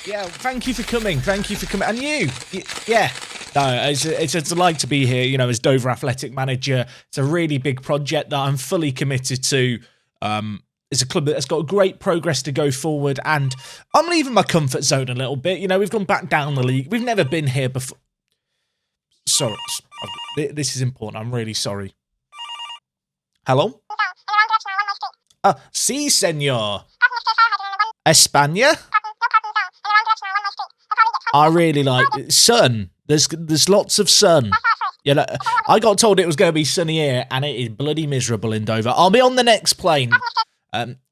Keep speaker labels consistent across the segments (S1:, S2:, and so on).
S1: Yeah, thank you for coming. And you, yeah. No, it's a delight to be here, as Dover Athletic Manager. It's a really big project that I'm fully committed to. It's a club that's got great progress to go forward, and I'm leaving my comfort zone a little bit. We've gone back down the league. We've never been here before. Sorry, this is important. I'm really sorry. Hello? Sí, señor. España? I really like sun. There's lots of sun. I got told it was going to be sunny here, and it is bloody miserable in Dover. I'll be on the next plane.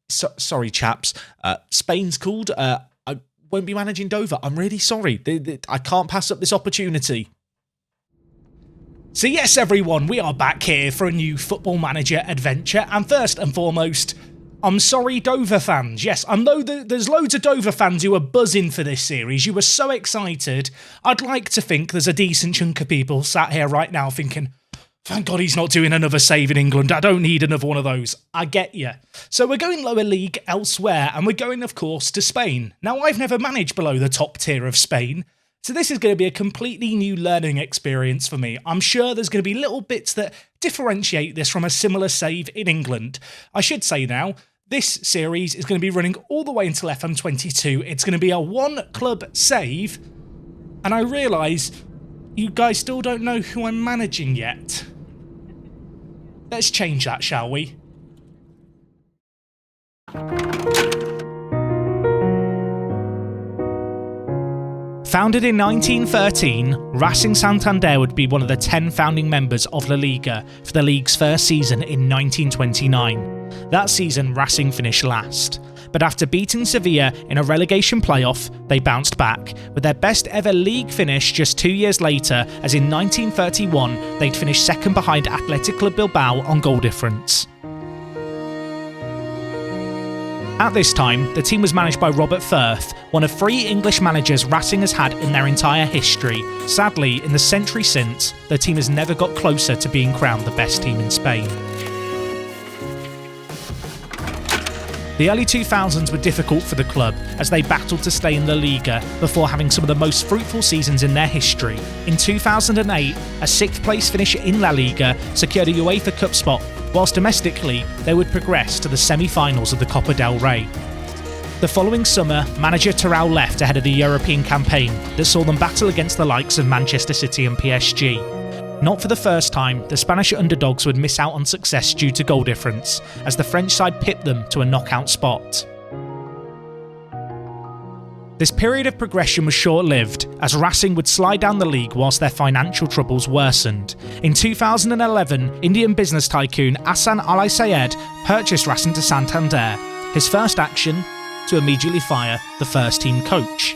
S1: Sorry, chaps. Spain's called. I won't be managing Dover. I'm really sorry. I can't pass up this opportunity. So yes, everyone, we are back here for a new Football Manager adventure. And first and foremost, I'm sorry, Dover fans. Yes, I know there's loads of Dover fans who are buzzing for this series. You were so excited. I'd like to think there's a decent chunk of people sat here right now thinking, thank God he's not doing another save in England. I don't need another one of those. I get you. So we're going lower league elsewhere, and we're going, of course, to Spain. Now, I've never managed below the top tier of Spain, so this is going to be a completely new learning experience for me. I'm sure there's going to be little bits that differentiate this from a similar save in England. I should say now, this series is going to be running all the way until FM22. It's going to be a one-club save, and I realise you guys still don't know who I'm managing yet. Let's change that, shall we? Founded in 1913, Racing Santander would be one of the 10 founding members of La Liga for the league's first season in 1929. That season, Racing finished last, but after beating Sevilla in a relegation playoff, they bounced back, with their best ever league finish just 2 years later, as in 1931 they'd finished second behind Athletic Club Bilbao on goal difference. At this time, the team was managed by Robert Firth, one of 3 English managers Racing has had in their entire history. Sadly, in the century since, the team has never got closer to being crowned the best team in Spain. The early 2000s were difficult for the club as they battled to stay in La Liga before having some of the most fruitful seasons in their history. In 2008, a 6th place finish in La Liga secured a UEFA Cup spot, whilst domestically they would progress to the semi-finals of the Copa del Rey. The following summer, manager Terrell left ahead of the European campaign that saw them battle against the likes of Manchester City and PSG. Not for the first time, the Spanish underdogs would miss out on success due to goal difference, as the French side pipped them to a knockout spot. This period of progression was short-lived, as Racing would slide down the league whilst their financial troubles worsened. In 2011, Indian business tycoon Hassan Al-Sayed purchased Racing to Santander. His first action, to immediately fire the first-team coach.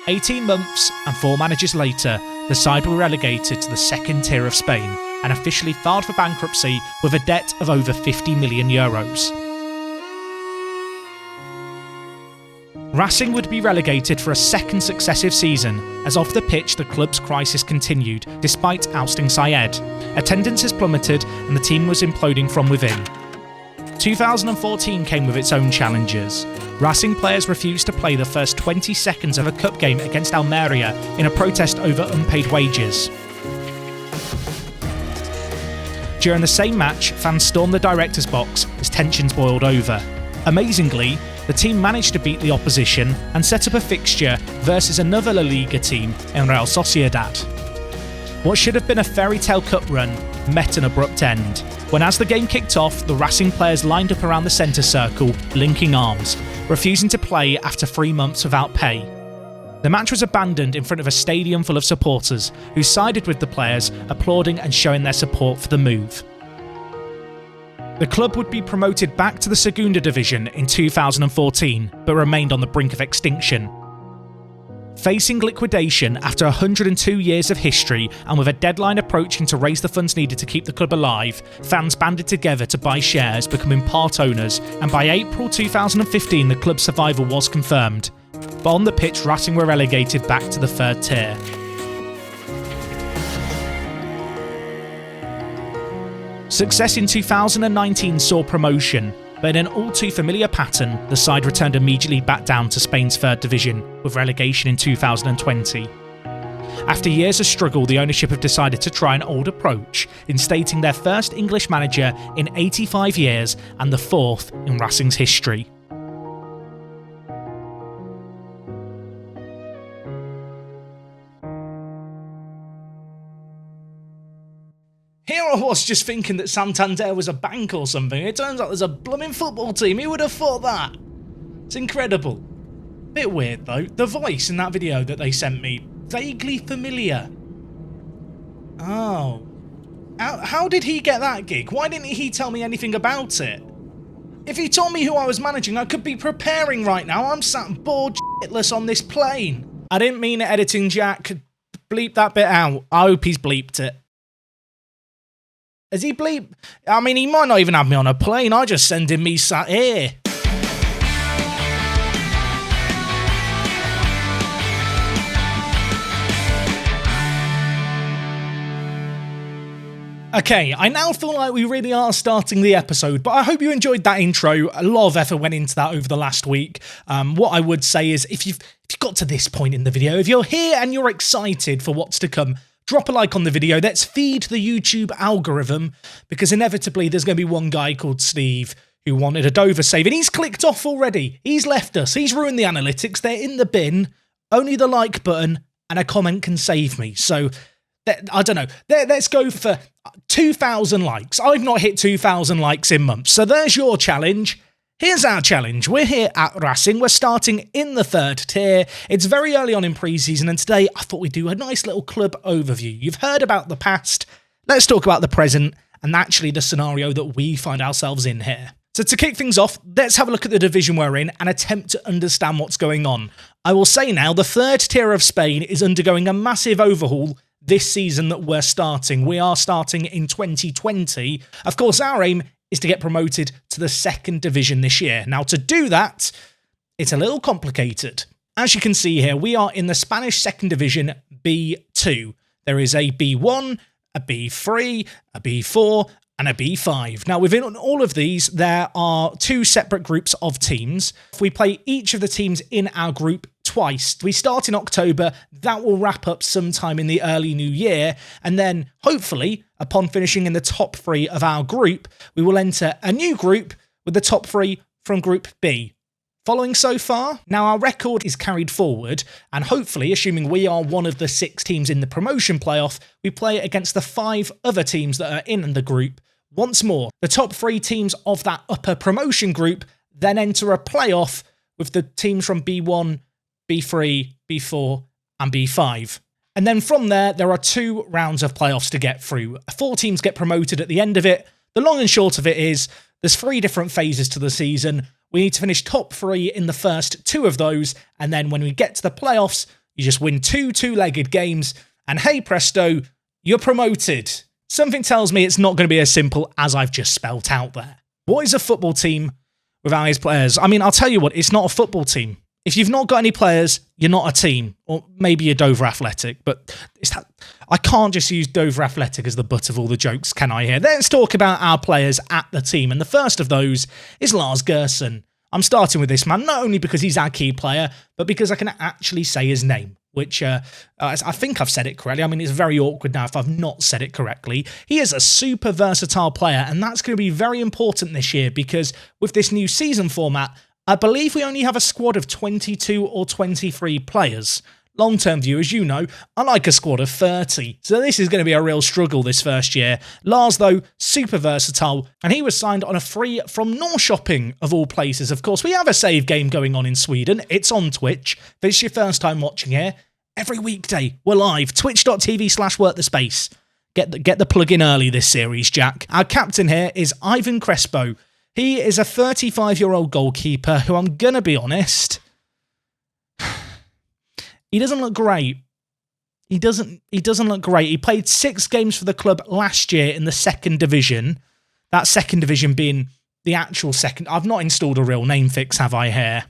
S1: 18 months and 4 managers later, the side were relegated to the second tier of Spain and officially filed for bankruptcy with a debt of over €50 million. Racing would be relegated for a second successive season, as off the pitch the club's crisis continued despite ousting Sayed. Attendance has plummeted and the team was imploding from within. 2014 came with its own challenges. Racing players refused to play the first 20 seconds of a cup game against Almeria in a protest over unpaid wages. During the same match, fans stormed the director's box as tensions boiled over. Amazingly, the team managed to beat the opposition and set up a fixture versus another La Liga team in Real Sociedad. What should have been a fairy tale cup run met an abrupt end, when as the game kicked off, the Racing players lined up around the centre circle, linking arms, refusing to play after 3 months without pay. The match was abandoned in front of a stadium full of supporters who sided with the players, applauding and showing their support for the move. The club would be promoted back to the Segunda Division in 2014, but remained on the brink of extinction. Facing liquidation after 102 years of history and with a deadline approaching to raise the funds needed to keep the club alive, fans banded together to buy shares, becoming part owners, and by April 2015 the club's survival was confirmed. But on the pitch, Racing were relegated back to the 3rd tier. Success in 2019 saw promotion, But in an all too familiar pattern, the side returned immediately back down to Spain's third division, with relegation in 2020. After years of struggle, the ownership have decided to try an old approach, instating their first English manager in 85 years and the fourth in Racing's history. Here I was just thinking that Santander was a bank or something. It turns out there's a blooming football team. Who would have thought that? It's incredible. Bit weird though. The voice in that video that they sent me, vaguely familiar. Oh. How did he get that gig? Why didn't he tell me anything about it? If he told me who I was managing, I could be preparing right now. I'm sat bored shitless on this plane. I didn't mean it, editing Jack. Bleep that bit out. I hope he's bleeped it. Has he bleep? I mean, he might not even have me on a plane. I just send him me sat here. Okay, I now feel like we really are starting the episode, but I hope you enjoyed that intro. A lot of effort went into that over the last week. What I would say is, if you've got to this point in the video, if you're here and you're excited for what's to come, drop a like on the video. Let's feed the YouTube algorithm, because inevitably there's going to be one guy called Steve who wanted a Dover save, and he's clicked off already. He's left us. He's ruined the analytics. They're in the bin. Only the like button and a comment can save me. So, I don't know. Let's go for 2,000 likes. I've not hit 2,000 likes in months. So there's your challenge. Here's our challenge. We're here at Racing. We're starting in the third tier. It's very early on in pre-season, and today I thought we'd do a nice little club overview. You've heard about the past. Let's talk about the present and actually the scenario that we find ourselves in here. So to kick things off, let's have a look at the division we're in and attempt to understand what's going on. I will say now, the third tier of Spain is undergoing a massive overhaul this season that we're starting. We are starting in 2020. Of course, our aim is to get promoted to the second division this year. Now, to do that, it's a little complicated. As you can see here, we are in the Spanish second division B2. There is a B1, a B3, a B4, and a B5. Now, within all of these, there are two separate groups of teams. If we play each of the teams in our group twice, we start in October, that will wrap up sometime in the early new year, and then, hopefully, upon finishing in the top three of our group, we will enter a new group with the top three from Group B. Following so far? Now, our record is carried forward, and hopefully, assuming we are one of the 6 teams in the promotion playoff, we play against the 5 other teams that are in the group. Once more, the top 3 teams of that upper promotion group then enter a playoff with the teams from B1, B3, B4, and B5. And then from there are 2 rounds of playoffs to get through. 4 teams get promoted at the end of it. The long and short of it is, there's 3 different phases to the season. We need to finish top 3 in the first 2 of those, and then when we get to the playoffs, you just win 2 two-legged games, and hey presto, you're promoted. Something tells me it's not going to be as simple as I've just spelt out there. What is a football team without its players? I mean, I'll tell you what, it's not a football team. If you've not got any players, you're not a team. Or maybe you're Dover Athletic, but I can't just use Dover Athletic as the butt of all the jokes, can I here? Let's talk about our players at the team, and the first of those is Lars Gerson. I'm starting with this man, not only because he's our key player, but because I can actually say his name, which I think I've said it correctly. I mean, it's very awkward now if I've not said it correctly. He is a super versatile player, and that's going to be very important this year because with this new season format, I believe we only have a squad of 22 or 23 players. Long-term view, as you know, I like a squad of 30, so this is going to be a real struggle this first year. Lars, though, super versatile, and he was signed on a free from Norrköping, of all places. Of course, we have a save game going on in Sweden. It's on Twitch. If it's your first time watching here, every weekday, we're live, twitch.tv/WorkTheSpace. Get the plug in early this series, Jack. Our captain here is Ivan Crespo. He is a 35-year-old goalkeeper who, I'm going to be honest, he doesn't look great. He doesn't look great. He played 6 games for the club last year in the second division. That second division being the actual second. I've not installed a real name fix, have I, here?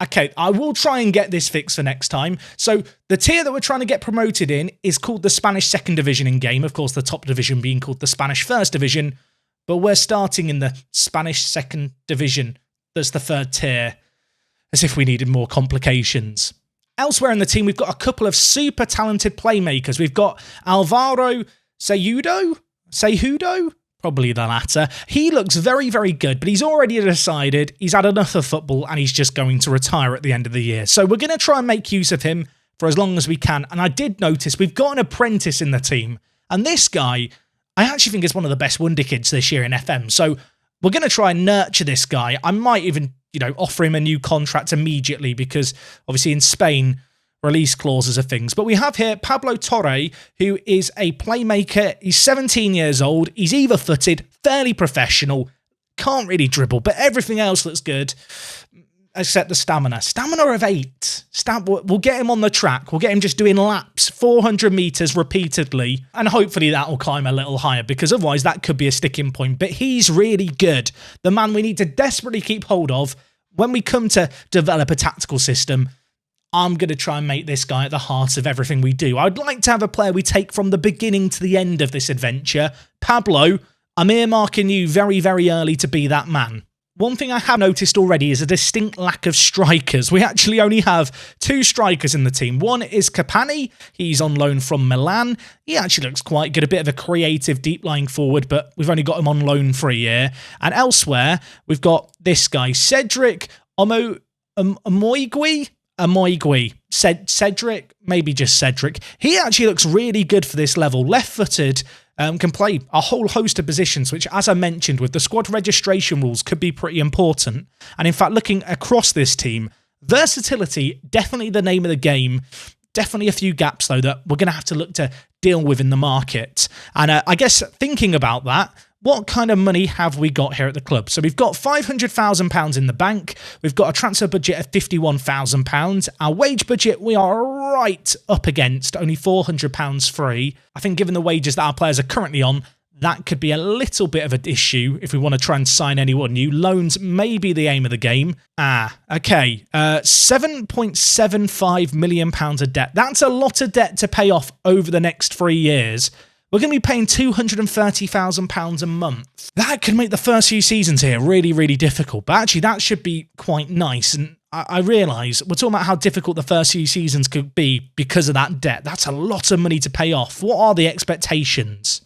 S1: Okay, I will try and get this fixed for next time. So the tier that we're trying to get promoted in is called the Spanish second division in game. Of course, the top division being called the Spanish first division. but we're starting in the Spanish second division. That's the third tier, as if we needed more complications. Elsewhere in the team, we've got a couple of super talented playmakers. We've got Alvaro Cejudo? Probably the latter. He looks very, very good, but he's already decided he's had enough of football and he's just going to retire at the end of the year. So we're going to try and make use of him for as long as we can. And I did notice we've got an apprentice in the team. And this guy, I actually think is one of the best wonder kids this year in FM. So we're going to try and nurture this guy. I might even, offer him a new contract immediately because obviously in Spain, release clauses are things. But we have here Pablo Torre, who is a playmaker. He's 17 years old. He's either-footed, fairly professional, can't really dribble, but everything else looks good, except the stamina. Stamina of 8. We'll get him on the track. We'll get him just doing laps, 400 metres repeatedly, and hopefully that will climb a little higher, because otherwise that could be a sticking point. But he's really good. The man we need to desperately keep hold of when we come to develop a tactical system. I'm going to try and make this guy at the heart of everything we do. I'd like to have a player we take from the beginning to the end of this adventure. Pablo, I'm earmarking you very, very early to be that man. One thing I have noticed already is a distinct lack of strikers. We actually only have 2 strikers in the team. One is Capani. He's on loan from Milan. He actually looks quite good, a bit of a creative deep-lying forward, but we've only got him on loan for a year. And elsewhere, we've got this guy, Cedric Amoigui. Cedric, maybe just Cedric. He actually looks really good for this level. Left-footed, can play a whole host of positions, which, as I mentioned, with the squad registration rules, could be pretty important. And in fact, looking across this team, versatility, definitely the name of the game. Definitely a few gaps, though, that we're going to have to look to deal with in the market. And I guess thinking about that, what kind of money have we got here at the club? So we've got £500,000 in the bank. We've got a transfer budget of £51,000. Our wage budget, we are right up against, only £400 free. I think given the wages that our players are currently on, that could be a little bit of an issue if we want to try and sign anyone new. Loans may be the aim of the game. Okay. £7.75 million of debt. That's a lot of debt to pay off over the next 3 years. We're going to be paying £230,000 a month. That could make the first few seasons here really, really difficult. But actually, that should be quite nice. And I realise we're talking about how difficult the first few seasons could be because of that debt. That's a lot of money to pay off. What are the expectations?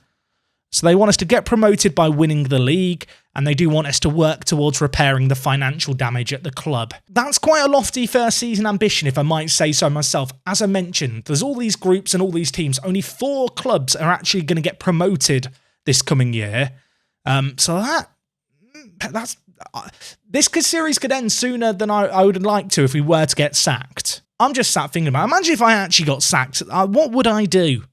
S1: So they want us to get promoted by winning the league, and they do want us to work towards repairing the financial damage at the club. That's quite a lofty first season ambition, if I might say so myself. As I mentioned, there's all these groups and all these teams. Only 4 clubs are actually going to get promoted this coming year. This series could end sooner than I would like to if we were to get sacked. I'm just sat thinking about it. Imagine if I actually got sacked. What would I do?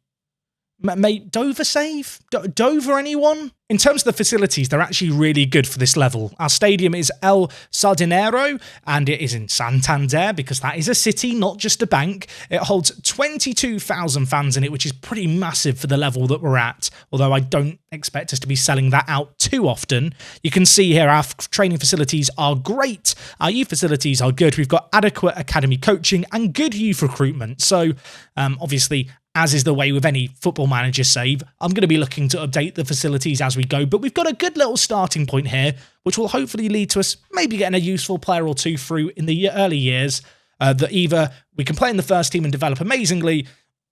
S1: Mate, Dover save? Dover anyone? In terms of the facilities, they're actually really good for this level. Our stadium is El Sardinero, and it is in Santander, because that is a city, not just a bank. It holds 22,000 fans in it, which is pretty massive for the level that we're at, although I don't expect us to be selling that out too often. You can see here our training facilities are great. Our youth facilities are good. We've got adequate academy coaching and good youth recruitment. So, obviously, as is the way with any football manager save, I'm going to be looking to update the facilities as we go, but we've got a good little starting point here, which will hopefully lead to us maybe getting a useful player or two through in the early years that either we can play in the first team and develop amazingly,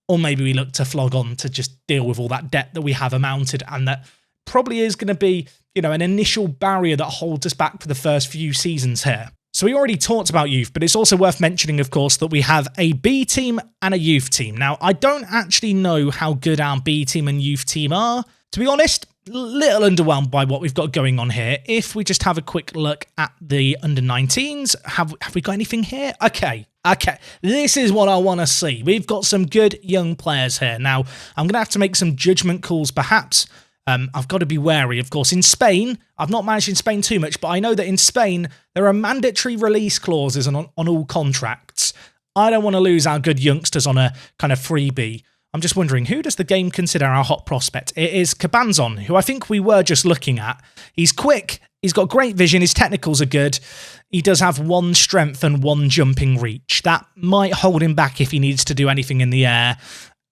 S1: or maybe we look to flog on to just deal with all that debt that we have amounted, and that probably is going to be, an initial barrier that holds us back for the first few seasons here. So we already talked about youth, but it's also worth mentioning, of course, that we have a B team and a youth team. Now, I don't actually know how good our B team and youth team are. To be honest, little underwhelmed by what we've got going on here. If we just have a quick look at the under-19s, have we got anything here? Okay. This is what I want to see. We've got some good young players here. Now, I'm going to have to make some judgment calls, perhaps. I've got to be wary, of course. In Spain, I've not managed in Spain too much, but I know that in Spain, there are mandatory release clauses on all contracts. I don't want to lose our good youngsters on a kind of freebie. I'm just wondering, who does the game consider our hot prospect? It is Cabanzon, who I think we were just looking at. He's quick, he's got great vision, his technicals are good. He does have 1 strength and 1 jumping reach. That might hold him back if he needs to do anything in the air.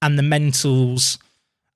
S1: And the mentals...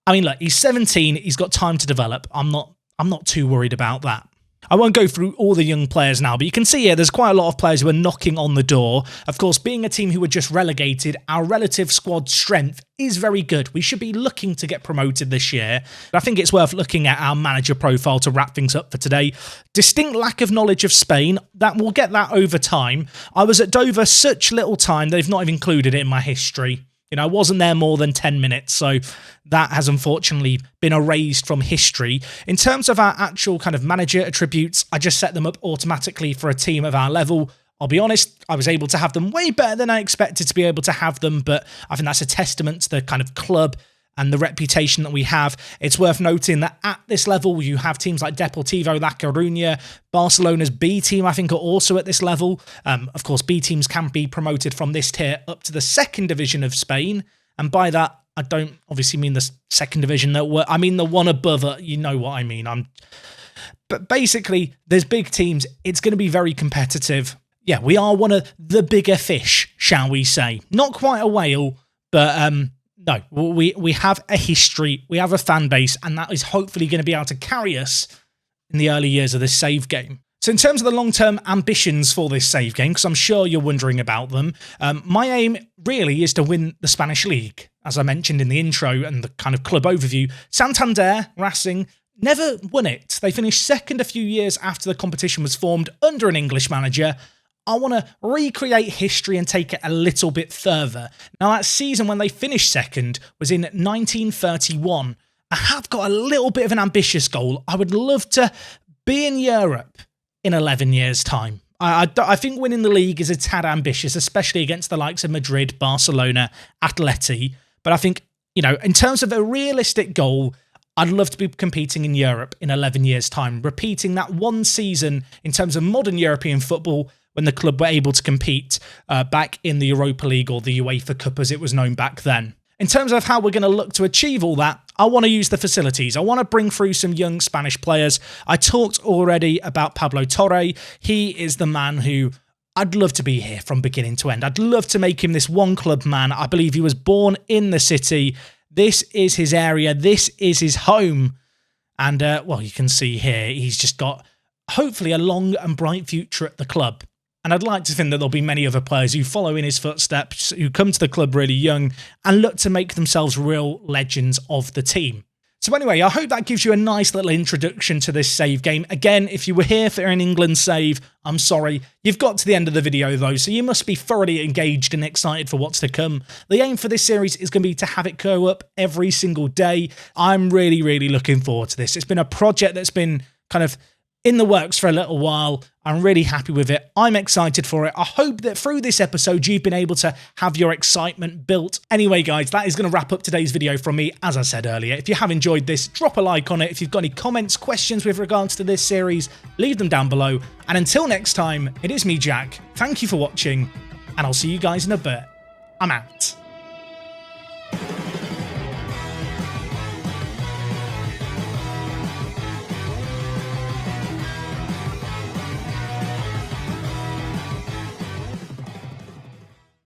S1: I mean, look, he's 17, he's got time to develop. I'm not
S2: I'm not too worried about that. I won't go through all the young players now, but you can see here there's quite a lot of players who are knocking on the door. Of course, being a team who were just relegated, our relative squad strength is very good. We should be looking to get promoted this year. But I think it's worth looking at our manager profile to wrap things up for today. Distinct lack of knowledge of Spain. We'll get that over time. I was at Dover such little time, they've not even included it in my history. I wasn't there more than 10 minutes, so that has unfortunately been erased from history. In terms of our actual kind of manager attributes, I just set them up automatically for a team of our level. I'll be honest, I was able to have them way better than I expected to be able to have them, but I think that's a testament to the kind of club and the reputation that we have. It's worth noting that at this level, you have teams like Deportivo La Coruña, Barcelona's B team, I think, are also at this level. Of course, B teams can be promoted from this tier up to the second division of Spain. And by that, I don't obviously mean the second division. I mean the one above it. You know what I mean. But basically, there's big teams. It's going to be very competitive. Yeah, we are one of the bigger fish, shall we say. Not quite a whale, but no, we have a history, we have a fan base, and that is hopefully going to be able to carry us in the early years of this save game. So in terms of the long-term ambitions for this save game, because I'm sure you're wondering about them, my aim really is to win the Spanish League. As I mentioned in the intro and the kind of club overview, Santander, Racing, never won it. They finished second a few years after the competition was formed under an English manager. I want to recreate history and take it a little bit further. Now, that season when they finished second was in 1931. I have got a little bit of an ambitious goal. I would love to be in Europe in 11 years' time. I think winning the league is a tad ambitious, especially against the likes of Madrid, Barcelona, Atleti. But I think, in terms of a realistic goal, I'd love to be competing in Europe in 11 years' time, repeating that one season in terms of modern European football when the club were able to compete back in the Europa League, or the UEFA Cup as it was known back then. In terms of how we're going to look to achieve all that, I want to use the facilities. I want to bring through some young Spanish players. I talked already about Pablo Torre. He is the man who I'd love to be here from beginning to end. I'd love to make him this one club man. I believe he was born in the city. This is his area. This is his home. And, well, you can see here, he's just got, hopefully, a long and bright future at the club. And I'd like to think that there'll be many other players who follow in his footsteps, who come to the club really young and look to make themselves real legends of the team. So anyway, I hope that gives you a nice little introduction to this save game. Again, if you were here for an England save, I'm sorry. You've got to the end of the video though, so you must be thoroughly engaged and excited for what's to come. The aim for this series is going to be to have it go up every single day. I'm really, really looking forward to this. It's been a project that's been kind of in the works for a little while. I'm really happy with it. I'm excited for it. I hope that through this episode, you've been able to have your excitement built. Anyway, guys, that is going to wrap up today's video from me. As I said earlier, if you have enjoyed this, drop a like on it. If you've got any comments, questions with regards to this series, leave them down below. And until next time, it is me, Jack. Thank you for watching, and I'll see you guys in a bit. I'm out.